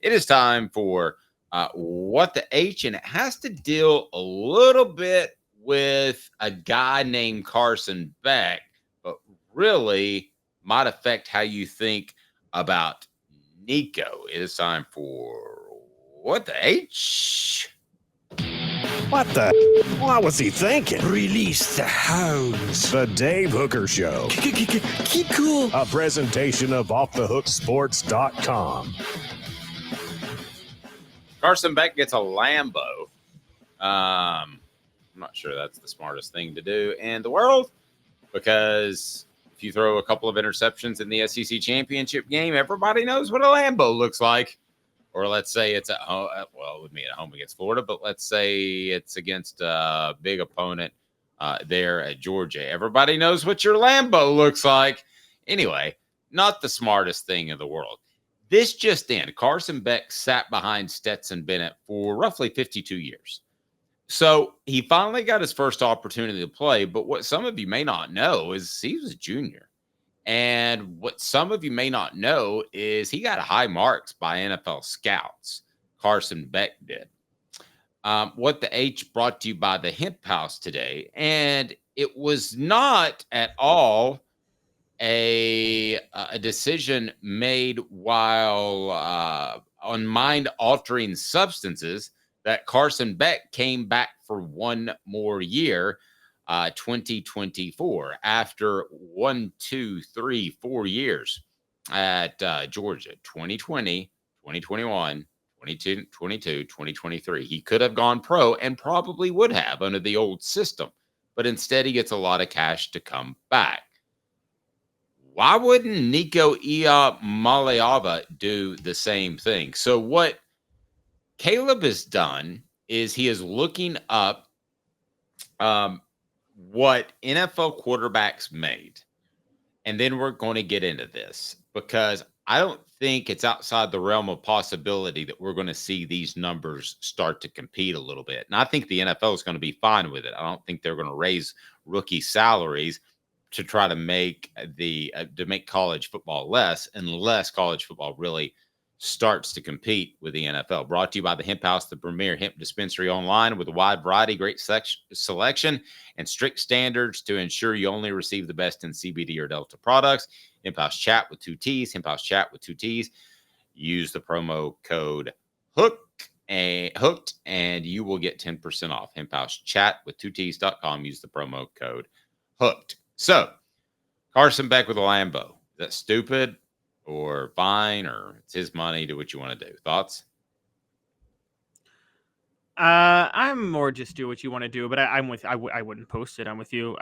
It is time for What the H, and it has to deal a little bit with a guy named Carson Beck, but really might affect how you think about Nico. It is time for What the H? What the? What was he thinking? Release the hounds. The Dave Hooker Show. Keep cool. A presentation of OffTheHookSports.com. Carson Beck gets a Lambo. I'm not sure that's the smartest thing to do in the world, because if you throw a couple of interceptions in the SEC championship game, everybody knows what a Lambo looks like. Or let's say it's at home. Well, it would be at home against Florida, but let's say it's against a big opponent there at Georgia. Everybody knows what your Lambo looks like. Anyway, not the smartest thing in the world. This just in, Carson Beck sat behind Stetson Bennett for roughly 52 years. So he finally got his first opportunity to play. But what some of you may not know is he was a junior. And what some of you may not know is he got high marks by NFL scouts. Carson Beck did. What the H brought to you by the Hemp House today. And it was not at all a decision made while on mind-altering substances that Carson Beck came back for one more year. 2024 after 4 years at Georgia. 2020, 2021, 2022, 2023. He could have gone pro and probably would have under the old system, but instead he gets a lot of cash to come back. Why wouldn't Nico Iamaleava do the same thing? So what Caleb has done is he is looking up what NFL quarterbacks made. And then we're going to get into this, because I don't think it's outside the realm of possibility that we're going to see these numbers start to compete a little bit. And I think the NFL is going to be fine with it. I don't think they're going to raise rookie salaries to try to make college football less, unless college football really starts to compete with the NFL. Brought to you by the Hemp House, the premier hemp dispensary online with a wide variety, great selection, and strict standards to ensure you only receive the best in CBD or Delta products. Hemp House Chat with 2 T's. Hemp House Chat with 2 T's. Use the promo code hooked, and you will get 10% off. Hemp House Chat with 2T's.com. Use the promo code hooked. So, Carson Beck with a Lambo. Is that stupid or fine, or it's his money? Do what you want to do. Thoughts? I'm more just do what you want to do, but I'm with. I wouldn't post it. I'm with you.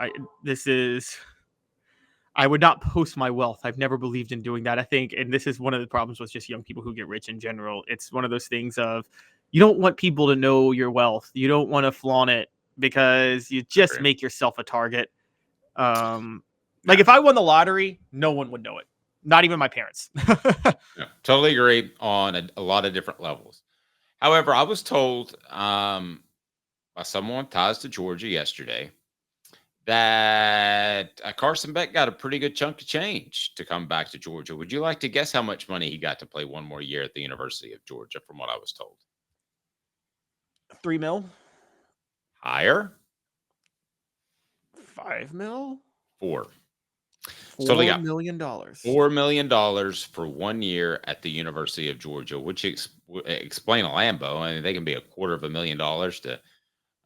I would not post my wealth. I've never believed in doing that. I think, and this is one of the problems with just young people who get rich in general. It's one of those things of you don't want people to know your wealth. You don't want to flaunt it because you just make yourself a target. Like if I won the lottery, no one would know it. Not even my parents. Yeah, totally agree on a lot of different levels. However, I was told by someone ties to Georgia yesterday that Carson Beck got a pretty good chunk of change to come back to Georgia. Would you like to guess how much money he got to play one more year at the University of Georgia, from what I was told? $3 million? Higher? $5 million? $4 million. $4 million for 1 year at the University of Georgia, which explain a Lambo. I mean, they can be $250,000 to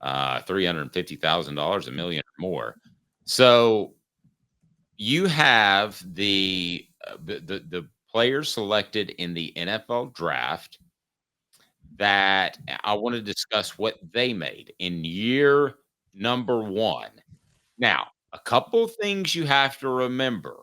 $350,000, $1 million or more. So you have the players selected in the NFL draft that I want to discuss what they made in year number 1. Now, a couple things you have to remember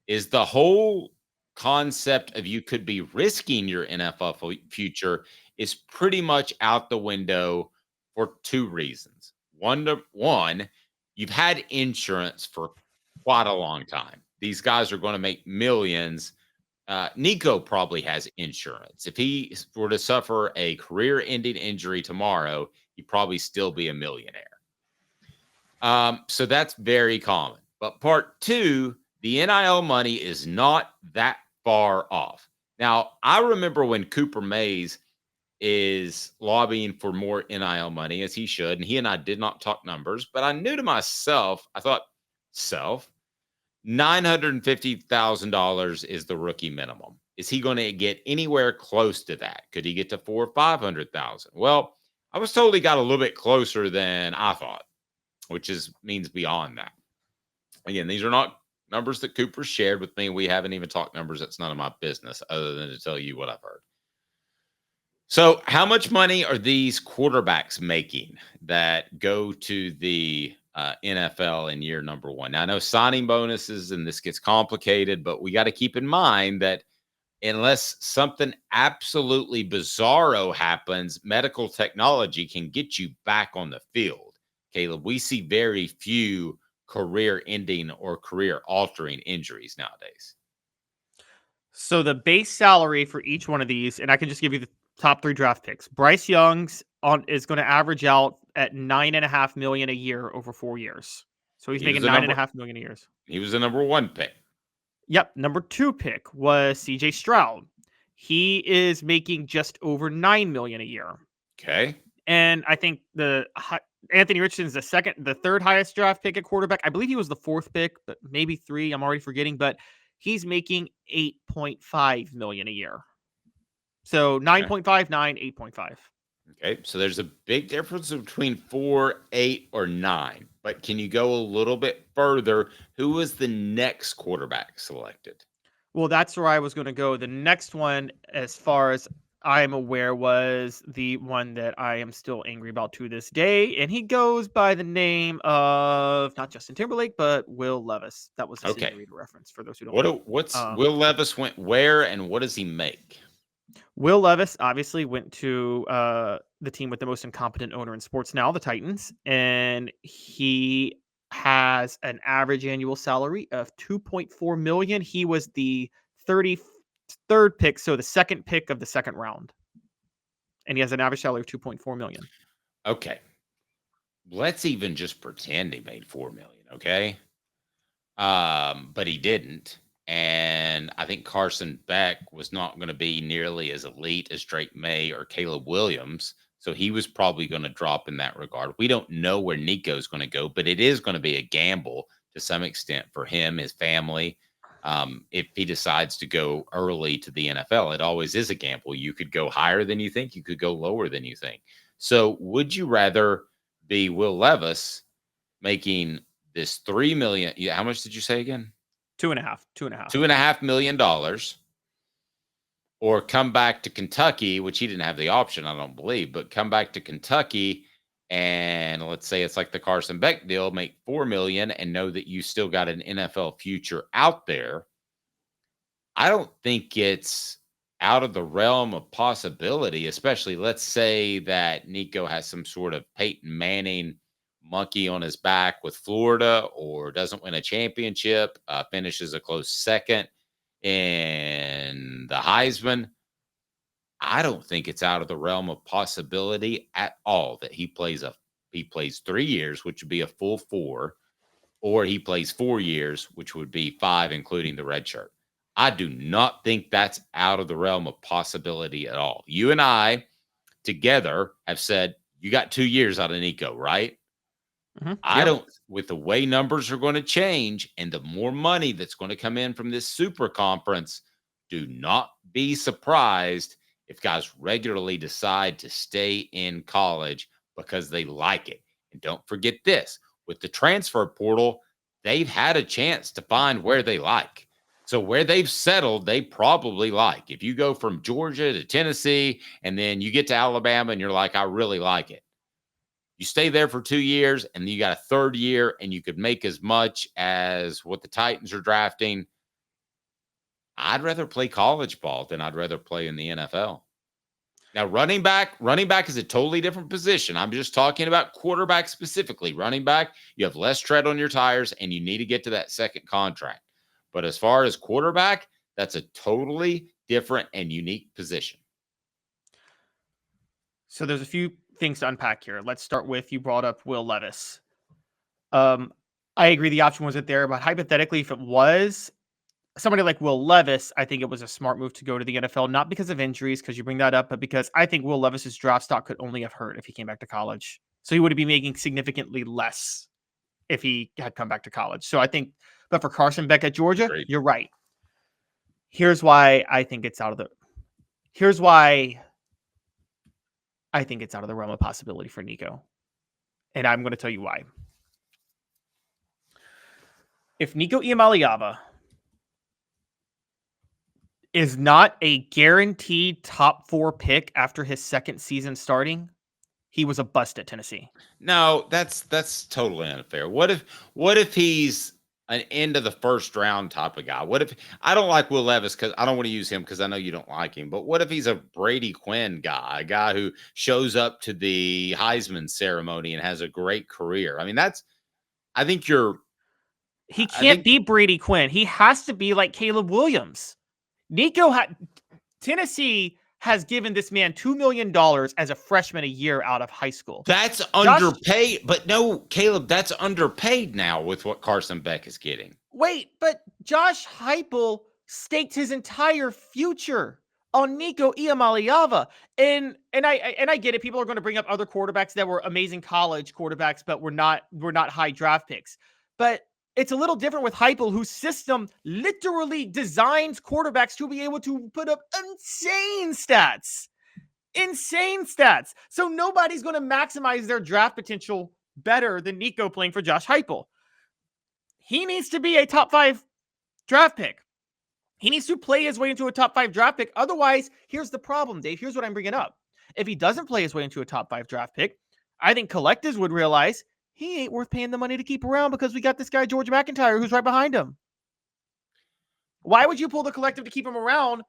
is the whole concept of you could be risking your NFL future is pretty much out the window for 2 reasons. One, you've had insurance for quite a long time. These guys are going to make millions. Nico probably has insurance. If he were to suffer a career-ending injury tomorrow, he'd probably still be a millionaire. So that's very common. But part 2, the NIL money is not that far off. Now, I remember when Cooper Mays is lobbying for more NIL money, as he should, and he and I did not talk numbers, but I knew to myself, I thought, $950,000 is the rookie minimum. Is he going to get anywhere close to that? Could he get to 400,000 or 500,000? Well, I was told he got a little bit closer than I thought, which means beyond that. Again, these are not numbers that Cooper shared with me. We haven't even talked numbers. That's none of my business other than to tell you what I've heard. So, how much money are these quarterbacks making that go to the NFL in year number one? Now, I know signing bonuses and this gets complicated, but we got to keep in mind that unless something absolutely bizarro happens, medical technology can get you back on the field. Caleb, we see very few career ending or career altering injuries nowadays. So the base salary for each one of these, and I can just give you the top 3 draft picks. Bryce Young's is going to average out at $9.5 million a year over 4 years. So he's making $9.5 million a year. He was the number 1 pick. Yep. Number 2 pick was CJ Stroud. He is making just over $9 million a year. Okay. And I think Anthony Richardson's the third highest draft pick at quarterback. I believe he was the 4th pick, but maybe 3. I'm already forgetting, but he's making $8.5 million a year. So 9.59, 8.5. Okay. So there's a big difference between 4, 8, or 9. But can you go a little bit further? Who was the next quarterback selected? Well, that's where I was going to go. The next one, as far as I'm aware, was the one that I am still angry about to this day. And he goes by the name of not Justin Timberlake, but Will Levis. That was a Reader reference for those who don't know. Will Levis went where and what does he make? Will Levis obviously went to the team with the most incompetent owner in sports now, the Titans. And he has an average annual salary of $2.4 million. He was the 33rd pick, so the second pick of the second round. And he has an average salary of $2.4 million. Okay. Let's even just pretend he made $4 million, okay? But he didn't. And I think Carson Beck was not going to be nearly as elite as Drake May or Caleb Williams. So he was probably going to drop in that regard. We don't know where Nico's going to go, but it is going to be a gamble to some extent for him, his family. If he decides to go early to the NFL, it always is a gamble. You could go higher than you think. You could go lower than you think. So would you rather be Will Levis making this $3 million? How much did you say again? $2.5 million, or come back to Kentucky, which he didn't have the option, I don't believe, but come back to Kentucky and let's say it's like the Carson Beck deal, make $4 million and know that you still got an NFL future out there. I don't think it's out of the realm of possibility, especially let's say that Nico has some sort of Peyton Manning monkey on his back with Florida or doesn't win a championship, finishes a close second in the Heisman. I don't think it's out of the realm of possibility at all that he plays 3 years, which would be a full 4, or he plays 4 years, which would be 5, including the red shirt. I do not think that's out of the realm of possibility at all. You and I together have said you got 2 years out of Nico, right? Mm-hmm. With the way numbers are going to change and the more money that's going to come in from this super conference, do not be surprised if guys regularly decide to stay in college because they like it. And don't forget this, with the transfer portal, they've had a chance to find where they like. So where they've settled, they probably like. If you go from Georgia to Tennessee and then you get to Alabama and you're like, I really like it. You stay there for 2 years and you got a third year and you could make as much as what the Titans are drafting. I'd rather play college ball than I'd rather play in the NFL. Now, running back is a totally different position. I'm just talking about quarterback specifically. Running back, you have less tread on your tires and you need to get to that second contract. But as far as quarterback, that's a totally different and unique position. So there's a few things to unpack here. Let's start with, you brought up Will Levis. I agree the option wasn't there, but hypothetically, if it was, somebody like Will Levis, I think it was a smart move to go to the NFL, not because of injuries, because you bring that up, but because I think Will Levis's draft stock could only have hurt if he came back to college. So he would be making significantly less if he had come back to college. So I think, but for Carson Beck at Georgia, Agreed. you're right. Here's why I think it's out of the realm of possibility for Nico. And I'm going to tell you why. If Nico Iamaleava is not a guaranteed top 4 pick after his second season starting, he was a bust at Tennessee. No, that's totally unfair. What if he's an end of the first round type of guy? What if I don't like Will Levis because I don't want to use him because I know you don't like him, but what if he's a Brady Quinn guy, a guy who shows up to the Heisman ceremony and has a great career? I mean, I think he can't be Brady Quinn. He has to be like Caleb Williams. Tennessee has given this man $2 million as a freshman a year out of high school. That's underpaid, but no, Caleb, that's underpaid now with what Carson Beck is getting. Wait, but Josh Heupel staked his entire future on Nico Iamaleava. And I get it. People are going to bring up other quarterbacks that were amazing college quarterbacks, but were not high draft picks. But it's a little different with Heupel, whose system literally designs quarterbacks to be able to put up insane stats. So nobody's going to maximize their draft potential better than Nico playing for Josh Heupel. He needs to be a top 5 draft pick. He needs to play his way into a top 5 draft pick. Otherwise, here's the problem, Dave. Here's what I'm bringing up. If he doesn't play his way into a top 5 draft pick, I think collectives would realize he ain't worth paying the money to keep around because we got this guy, George McIntyre, who's right behind him. Why would you pull the collective to keep him around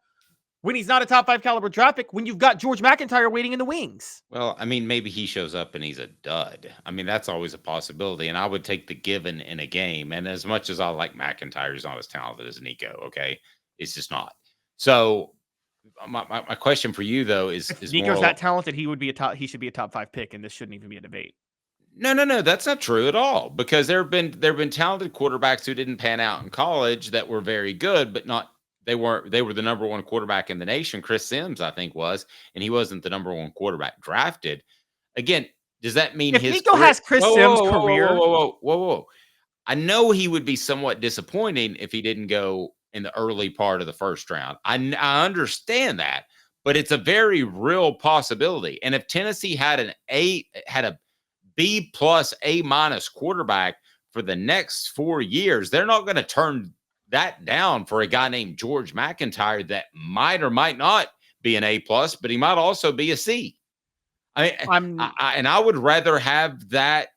when he's not a top 5 caliber draft pick when you've got George McIntyre waiting in the wings? Well, I mean, maybe he shows up and he's a dud. I mean, that's always a possibility. And I would take the given in a game. And as much as I like McIntyre, he's not as talented as Nico. Okay. It's just not. So my question for you though is Nico's that talented, he should be a top 5 pick, and this shouldn't even be a debate. No, that's not true at all. Because there have been talented quarterbacks who didn't pan out in college that were very good, but not they were the number 1 quarterback in the nation. Chris Sims, I think, was, and he wasn't the number 1 quarterback drafted. Again, does that mean if his Nico has Chris Sims' career? Whoa. I know he would be somewhat disappointing if he didn't go in the early part of the first round. I understand that, but it's a very real possibility. And if Tennessee had a B plus A minus quarterback for the next 4 years, they're not going to turn that down for a guy named George McIntyre that might or might not be an A plus, but he might also be a C. I would rather have that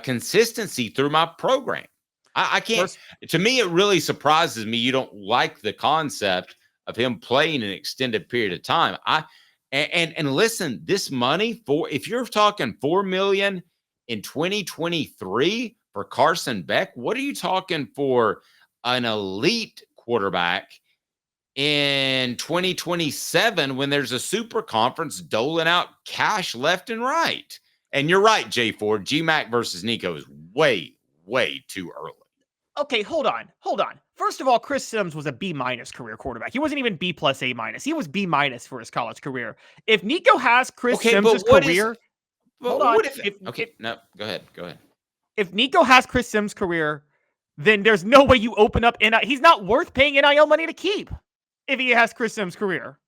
consistency through my program. I can't. To me, it really surprises me you don't like the concept of him playing an extended period of time. And listen, this money if you're talking $4 million in 2023 for Carson Beck, what are you talking for an elite quarterback in 2027 when there's a super conference doling out cash left and right? And you're right, Jay Ford. GMAC versus Nico is way, way too early. Okay, hold on. First of all, Chris Sims was a B minus career quarterback. He wasn't even B plus A minus. He was B minus for his college career. If Nico has Chris Sims' career, hold on. No, go ahead. If Nico has Chris Sims' career, then there's no way you open up NIL. He's not worth paying NIL money to keep if he has Chris Sims' career.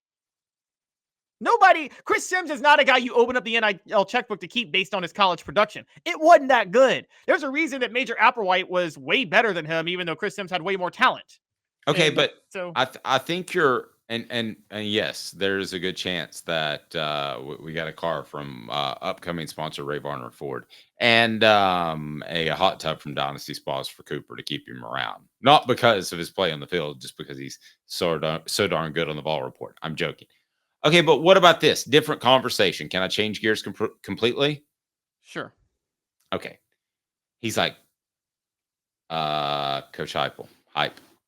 Chris Sims is not a guy you open up the NIL checkbook to keep based on his college production. It wasn't that good. There's a reason that Major Applewhite was way better than him, even though Chris Sims had way more talent. Okay, but so I think you're, and yes, there's a good chance that we got a car from upcoming sponsor Ray Varner Ford and a hot tub from Dynasty Spas for Cooper to keep him around. Not because of his play on the field, just because he's so darn good on the ball report. I'm joking. Okay, but what about this? Different conversation. Can I change gears completely? Sure. Okay. He's like Coach Hype,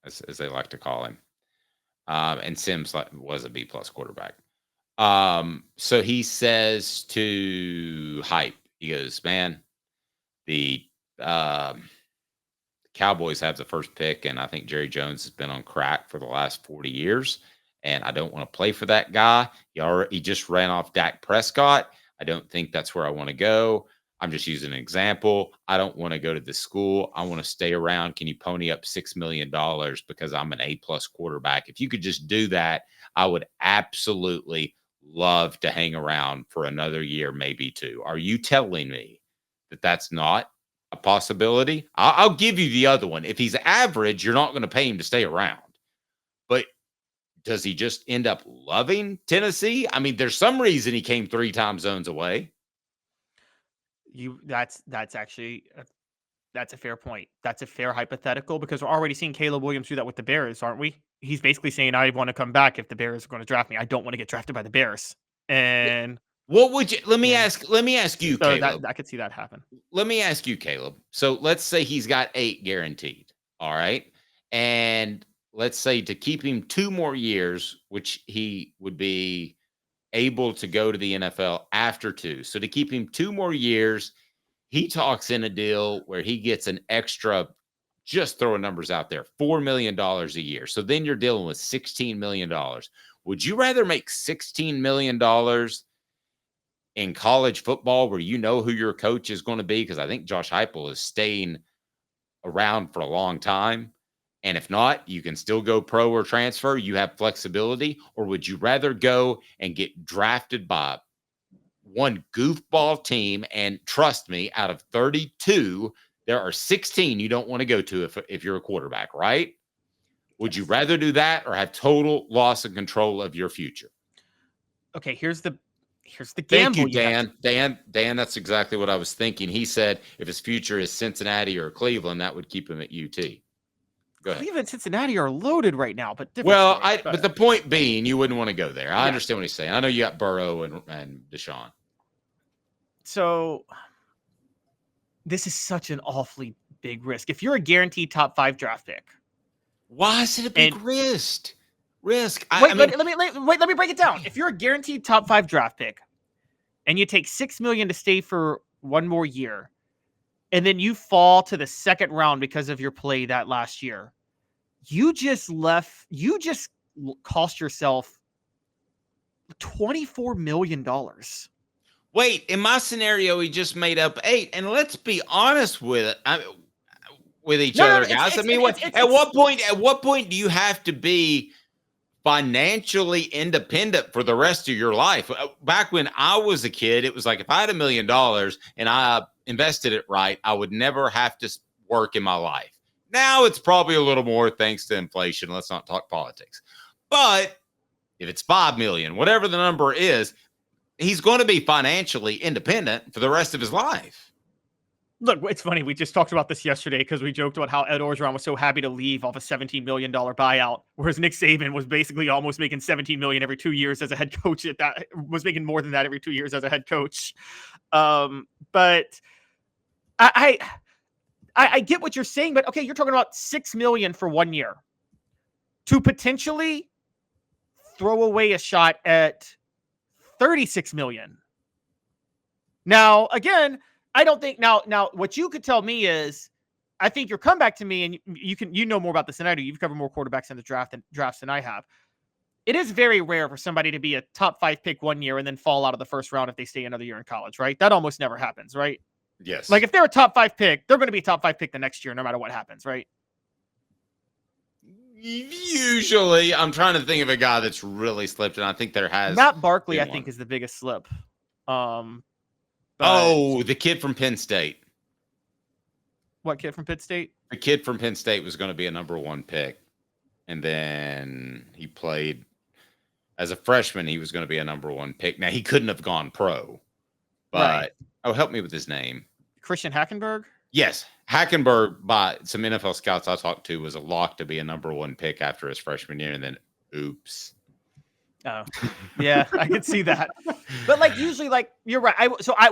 as they like to call him. And Sims was a B plus quarterback. So he says to Hype, he goes, man, the Cowboys have the first pick, and I think Jerry Jones has been on crack for the last 40 years, and I don't want to play for that guy. He just ran off Dak Prescott. I don't think that's where I want to go. I'm just using an example. I don't want to go to this school. I want to stay around. Can you pony up $6 million because I'm an A-plus quarterback? If you could just do that, I would absolutely love to hang around for another year, maybe two. Are you telling me that that's not a possibility? I'll give you the other one. If he's average, you're not going to pay him to stay around. But does he just end up loving Tennessee? I mean, there's some reason he came 3 time zones away. That's actually that's a fair point. That's a fair hypothetical because we're already seeing Caleb Williams do that with the Bears, aren't we? He's basically saying, I want to come back if the Bears are going to draft me. I don't want to get drafted by the Bears. And what would you let me ask you, so Caleb? I could see that happen. Let me ask you, Caleb. So let's say he's got 8 guaranteed. All right. And let's say to keep him 2 more years, which he would be able to go to the NFL after 2. So to keep him 2 more years, he talks in a deal where he gets an extra, just throwing numbers out there, $4 million a year. So then you're dealing with $16 million. Would you rather make $16 million in college football where you know who your coach is going to be? Because I think Josh Heupel is staying around for a long time. And if not, you can still go pro or transfer. You have flexibility. Or would you rather go and get drafted by one goofball team? And trust me, out of 32, there are 16 you don't want to go to if you're a quarterback, right? Would you rather do that or have total loss of control of your future? Okay, here's the gamble. Thank you, Dan. Dan, that's exactly what I was thinking. He said if his future is Cincinnati or Cleveland, that would keep him at UT. Go ahead. Cleveland and Cincinnati are loaded right now, but different. Well, story, but the point being, you wouldn't want to go there. I Yeah. understand what he's saying. I know you got Burrow and Deshaun. So this is such an awfully big risk. If you're a guaranteed top 5 draft pick, why is it a big risk? Let me break it down. If you're a guaranteed top 5 draft pick and you take $6 million to stay for 1 more year, and then you fall to the 2nd round because of your play that last year, you just cost yourself $24 million. Wait, in my scenario, he just made up 8, and let's be honest with it. With each other, guys. At what point do you have to be financially independent for the rest of your life? Back when I was a kid, it was like if I had $1 million and I invested it right, I would never have to work in my life. Now it's probably a little more thanks to inflation. Let's not talk politics. But if it's 5 million, whatever the number is, he's going to be financially independent for the rest of his life. Look, it's funny. We just talked about this yesterday because we joked about how Ed Orgeron was so happy to leave off a $17 million buyout, whereas Nick Saban was basically almost making $17 million every 2 years as a head coach. Was making more than that every 2 years as a head coach. But I get what you're saying. But okay, you're talking about $6 million for 1 year to potentially throw away a shot at $36 million. Now, again, I don't think now what you could tell me is, I think your comeback to me, and you know more about this than I do. You've covered more quarterbacks in the drafts than I have. It is very rare for somebody to be a top 5 pick 1 year and then fall out of the first round if they stay another year in college, right? That almost never happens, right? Yes. Like if they're a top 5 pick, they're going to be a top 5 pick the next year, no matter what happens, right? Usually, I'm trying to think of a guy that's really slipped, and I think there has. Matt Barkley, I think, is the biggest slip. The kid from Penn State. What kid from Penn State? The kid from Penn State was going to be a number 1 pick. And then he played as a freshman. He was going to be a number 1 pick. Now, he couldn't have gone pro. But, help me with his name. Christian Hackenberg? Yes. Hackenberg, by some NFL scouts I talked to, was a lock to be a number 1 pick after his freshman year. And then, oops. Oh, yeah, I can see that. But like usually, like you're right.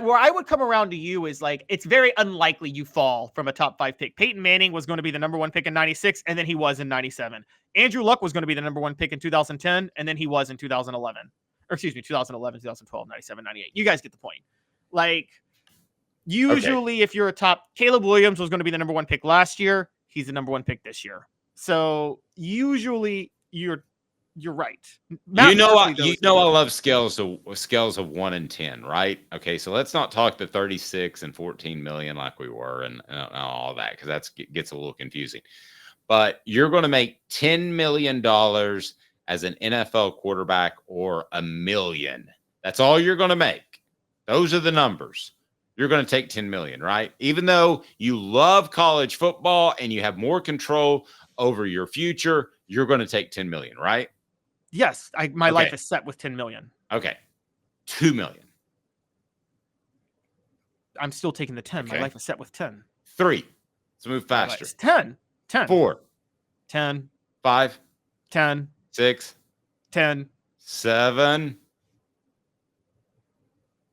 Where I would come around to you is like it's very unlikely you fall from a top 5 pick. Peyton Manning was going to be the number 1 pick in '96, and then he was in '97. Andrew Luck was going to be the number 1 pick in 2010, and then he was in 2011. Or excuse me, 2011, 2012, 97, 98. You guys get the point. Like usually, if you're a top, Caleb Williams was going to be the number 1 pick last year. he's the number 1 pick this year. So usually you're right. I love scales of 1 and 10, right? Okay, so let's not talk the 36 and 14 million like we were and all that, because that gets a little confusing. But you're going to make $10 million as an NFL quarterback, or $1 million. That's all you're going to make. Those are the numbers. You're going to take 10 million, right? Even though you love college football and you have more control over your future, you're going to take 10 million, right? Yes, my life is set with 10 million. Okay. 2 million. I'm still taking the 10. Okay. My life is set with 10. 3. Let's move faster. 10. 4. 10. 5. 10. 6. 10. 7.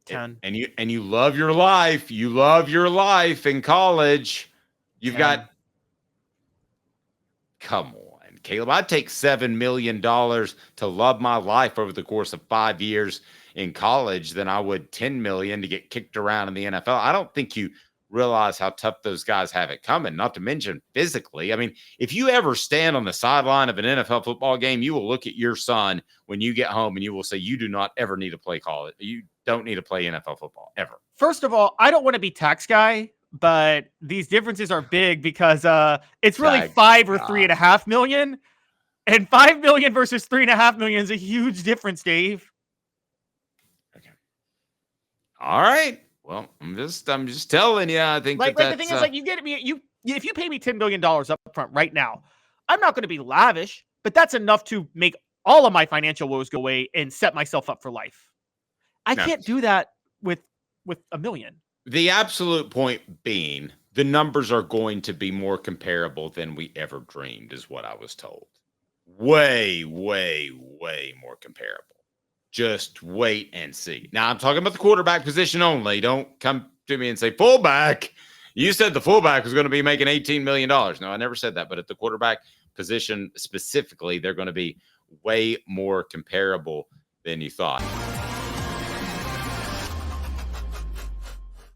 10. And you love your life. You love your life in college. You've 10. got, come on, Caleb. I'd take $7 million to love my life over the course of 5 years in college than I would $10 million to get kicked around in the NFL. I don't think you realize how tough those guys have it coming, not to mention physically. I mean, if you ever stand on the sideline of an NFL football game, you will look at your son when you get home and you will say, you do not ever need to play college. You don't need to play NFL football ever. First of all, I don't want to be tax guy, but these differences are big because it's really 5 or 3.5 million, and 5 million versus 3.5 million is a huge difference, Dave. Okay. All right. Well, I'm just telling you. I think the thing is, you get me. If you pay me $10 million up front right now, I'm not going to be lavish, but that's enough to make all of my financial woes go away and set myself up for life. I can't do that with $1 million. The absolute point being, the numbers are going to be more comparable than we ever dreamed, is what I was told. Way, way, way more comparable. Just wait and see. Now, I'm talking about the quarterback position only. Don't come to me and say, fullback. You said the fullback was going to be making $18 million. No, I never said that. But at the quarterback position specifically, they're going to be way more comparable than you thought.